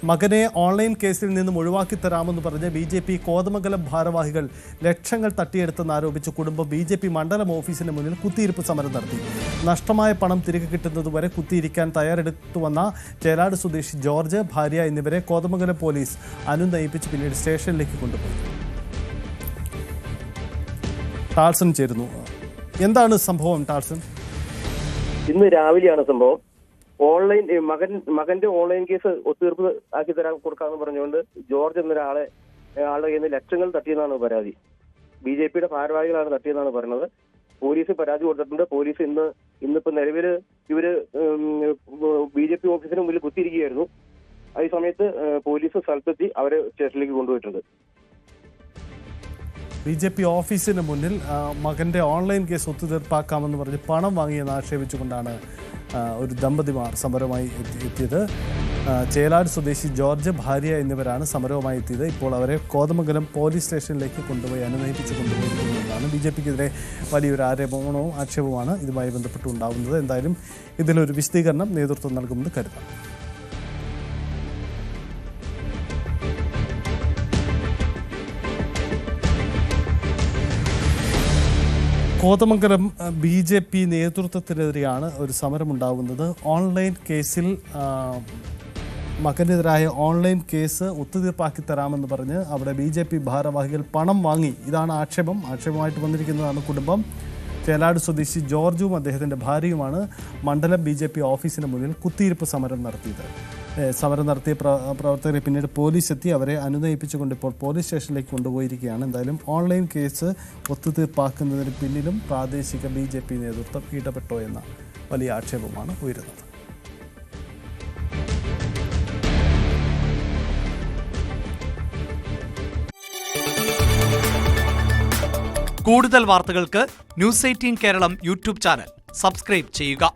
മകനെ ഓൺലൈൻ കേസിൽ നിന്നും ഒഴിവാക്കി തരാമെന്ന് പറഞ്ഞ് BJP കോതമംഗലം ഭാരവാഹികൾ ലക്ഷങ്ങൾ തട്ടിയെടുത്തെന്നാരോപിച്ച് കുടുംബം BJP മണ്ഡലം ഓഫീസിന് മുന്നിൽ കുത്തിയിരിപ്പ് സമരം നടത്തി. നഷ്ടമായ പണം തിരികെ കിട്ടുന്നതുവരെ കുത്തിയിരിക്കാൻ തയ്യാറെടുത്തുവന്ന ചേലാട് സ്വദേശി ജോർജ്, ഭാര്യ എന്നിവരെ കോതമംഗലം പോലീസ് അനുനയിപ്പിച്ച് പിന്നീട് സ്റ്റേഷനിലേക്ക് കൊണ്ടുപോയി. ടാൾസൺ ചേരുന്നു. എന്താണ് സംഭവം ടാൾസൺ? ഇന്ന് രാവിലെയാണ് സംഭവം. മകന്റെ ഓൺലൈൻ കേസ് ഒത്തുതീർപ്പ് ആക്കി തരാൻ കൊടുക്കാമെന്ന് പറഞ്ഞുകൊണ്ട് ജോർജ് എന്നൊരാളുടെ കയ്യിൽ നിന്ന് ലക്ഷങ്ങൾ തട്ടിയെന്നാണ് പരാതി. BJPയുടെ ഭാരവാഹികളാണ് തട്ടിയെന്നാണ് പറയുന്നത്. പോലീസ് പരാതി കൊടുത്തിട്ടുണ്ട്. പോലീസ് ഇന്നിപ്പോ നിലവിൽ ഇവര് BJP ഓഫീസിന് മുന്നിൽ കുത്തിയിരിക്കുകയായിരുന്നു. ഈ സമയത്ത് പോലീസ് സ്ഥലത്തെത്തി അവരെ സ്റ്റേഷനിലേക്ക് കൊണ്ടുപോയിട്ടുണ്ട്. BJP ഓഫീസിന് മുന്നിൽ മകന്റെ ഓൺലൈൻ കേസ് ഒത്തുതീർപ്പാക്കാമെന്ന് പറഞ്ഞ് പണം വാങ്ങിയെന്ന് ആക്ഷേപിച്ചുകൊണ്ടാണ് ഒരു ദമ്പതിമാർ സമരവുമായി എത്തിയത്. ചേലാട് സ്വദേശി ജോർജ്, ഭാര്യ എന്നിവരാണ് സമരവുമായി എത്തിയത്. ഇപ്പോൾ അവരെ കോതമംഗലം പോലീസ് സ്റ്റേഷനിലേക്ക് കൊണ്ടുപോയി അനുനയിപ്പിച്ച് കൊണ്ടുപോയിരിക്കുന്നതാണ്. BJPക്കെതിരെ വലിയൊരു ആക്ഷേപവുമാണ് ഇതുമായി ബന്ധപ്പെട്ടുണ്ടാകുന്നത്. എന്തായാലും ഇതിലൊരു വിശദീകരണം നേതൃത്വം നൽകുമെന്ന് കരുതാം. കോതമംഗലം BJP നേതൃത്വത്തിനെതിരെയാണ് ഒരു സമരമുണ്ടാകുന്നത്. ഓൺലൈൻ കേസിൽ മകനെതിരായ ഓൺലൈൻ കേസ് ഒത്തുതീർപ്പാക്കി തരാമെന്ന് പറഞ്ഞ് അവിടെ BJP ഭാരവാഹികൾ പണം വാങ്ങി. ഇതാണ് ആക്ഷേപമായിട്ട് വന്നിരിക്കുന്നതാണ് കുടുംബം. ചേലാട് സ്വദേശി ജോർജും അദ്ദേഹത്തിൻ്റെ ഭാര്യയുമാണ് മണ്ഡലം BJP ഓഫീസിന് മുന്നിൽ കുത്തിയിരിപ്പ് സമരം നടത്തിയത്. സമരം നടത്തിയ പ്രവർത്തകരെ പിന്നീട് പോലീസ് എത്തി അവരെ അനുനയിപ്പിച്ചുകൊണ്ട് ഇപ്പോൾ പോലീസ് സ്റ്റേഷനിലേക്ക് കൊണ്ടുപോയിരിക്കുകയാണ്. എന്തായാലും ഓൺലൈൻ കേസ് ഒത്തുതീർപ്പാക്കുന്നതിന് പിന്നിലും പ്രാദേശിക BJP നേതൃത്വം ഇടപെട്ടോ എന്ന വലിയ ആക്ഷേപമാണ് ഉയരുന്നത്. കൂടുതൽ വാർത്തകൾക്ക് News 18 Keralam YouTube channel subscribe ചെയ്യുക.